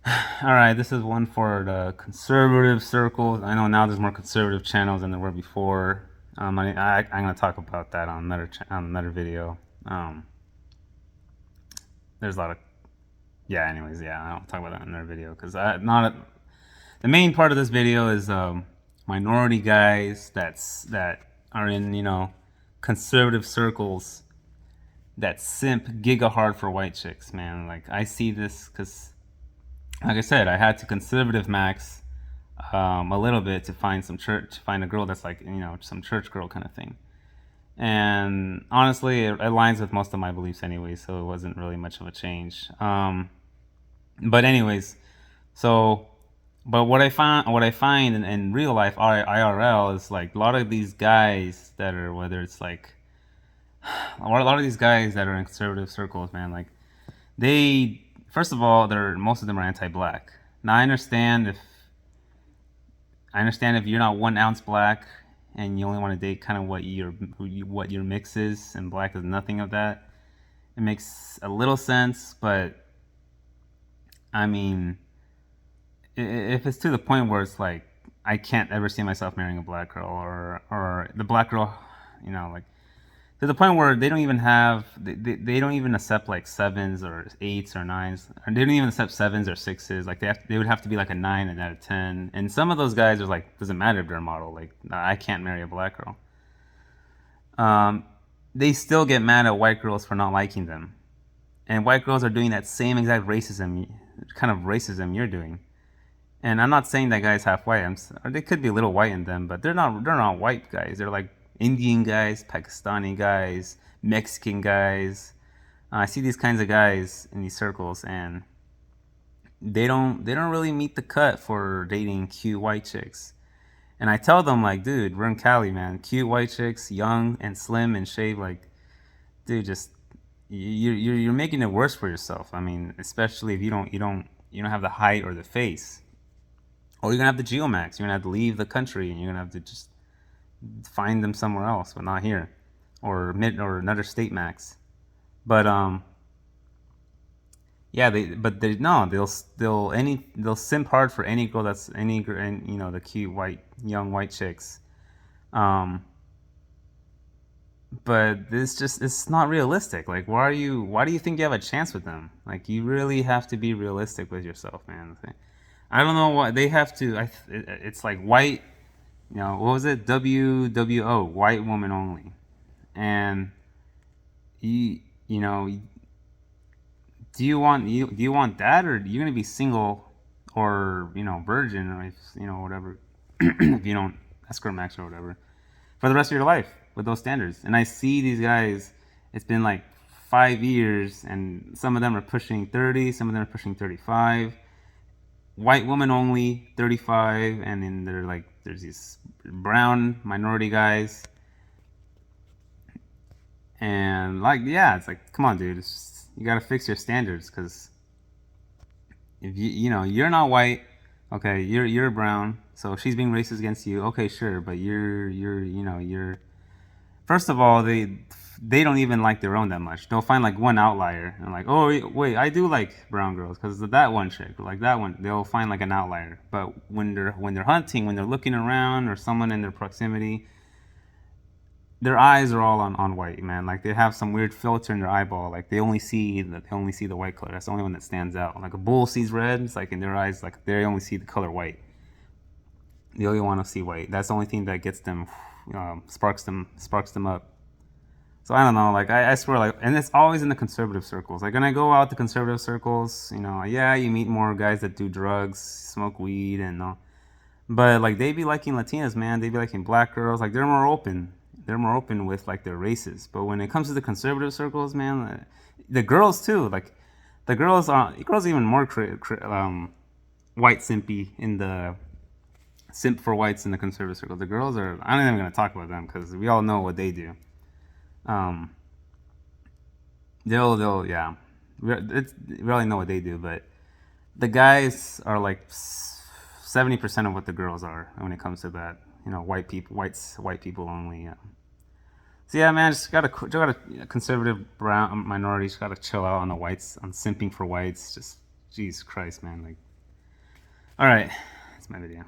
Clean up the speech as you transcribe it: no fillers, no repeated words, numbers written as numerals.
All right, this is one for the conservative circles. I know now there's more conservative channels than there were before. I'm gonna talk about that on on another video. Um, there's a lot of yeah. Anyways, yeah, I'll talk about that in another video because not the main part of this video is minority guys that are in conservative circles that simp giga hard for white chicks. Man, like I see this because like I said, I had to conservative max a little bit to find to find a girl that's like some church girl kind of thing. And honestly, it aligns with most of my beliefs anyway, so it wasn't really much of a change. But anyways, so but what I find in real life IRL is like a lot of these guys that are whether it's like a lot of these guys that are in conservative circles, man, like they first of all they're most of them are anti-black. Now I understand if you're not 1 ounce black and you only want to date kind of what your mix is, and black is nothing of that. It makes a little sense, but I mean, if it's to the point where it's like I can't ever see myself marrying a black girl, or the black girl, like to the point where they don't even accept like sevens or eights or nines, or they don't even accept sevens or sixes. Like they would have to be like a 9 out of 10. And some of those guys are like, doesn't matter if they're a model. Like I can't marry a black girl. Um, they still get mad at white girls for not liking them, and white girls are doing that same exact racism you're doing. And I'm not saying that guys half white. Or they could be a little white in them, but they're not white guys. They're like Indian guys, Pakistani guys, Mexican guys. I see these kinds of guys in these circles, and they don't really meet the cut for dating cute white chicks. And I tell them like, dude, we're in Cali, man. Cute white chicks, young and slim and shaved, like, dude, just you're making it worse for yourself. I mean, especially if you don't have the height or the face. Or you're gonna have the geomax. You're gonna have to leave the country, and you're gonna have to just find them somewhere else, but not here, or another state max. But yeah, they no, they'll simp hard for any girl that's and the cute young white chicks. Um, but it's not realistic. Like, why do you think you have a chance with them? Like, you really have to be realistic with yourself, man. I don't know why they have to. It's like white. What was it? WWO, white woman only. And you you know, do you want that, or are you gonna be single, or virgin, or if, whatever, if you don't escrow max or whatever, for the rest of your life with those standards. And I see these guys. It's been like 5 years, and some of them are pushing 30, some of them are pushing 35. White woman only, 35, and then there's these brown minority guys, and like yeah, it's like come on, dude, you gotta fix your standards because if you're not white, okay, you're brown, so she's being racist against you, okay, sure, but you're first of all they don't even like their own that much. They'll find like one outlier and like, oh wait, I do like brown girls because of that one chick, like that one. They'll find like an outlier. But when they're hunting, when they're looking around or someone in their proximity, their eyes are all on white, man. Like they have some weird filter in their eyeball. Like they only see the white color. That's the only one that stands out. Like a bull sees red, it's like in their eyes, like they only see the color white. They only want to see white. That's the only thing that gets them, sparks them up. So I don't know, like I swear, like, and it's always in the conservative circles. Like when I go out to conservative circles, yeah, you meet more guys that do drugs, smoke weed, and all. But like they be liking Latinas, man. They be liking black girls. Like they're more open. They're more open with like their races. But when it comes to the conservative circles, man, the girls too. Like the girls even more white simpy in the simp for whites in the conservative circle. The girls are. I'm not even gonna talk about them because we all know what they do. Um, they'll yeah, we really know what they do. But the guys are like 70% of what the girls are when it comes to that. White people only. Yeah. So yeah, man, just gotta conservative brown minorities gotta chill out on the whites, on simping for whites. Just, Jesus Christ, man, like All right, that's my video.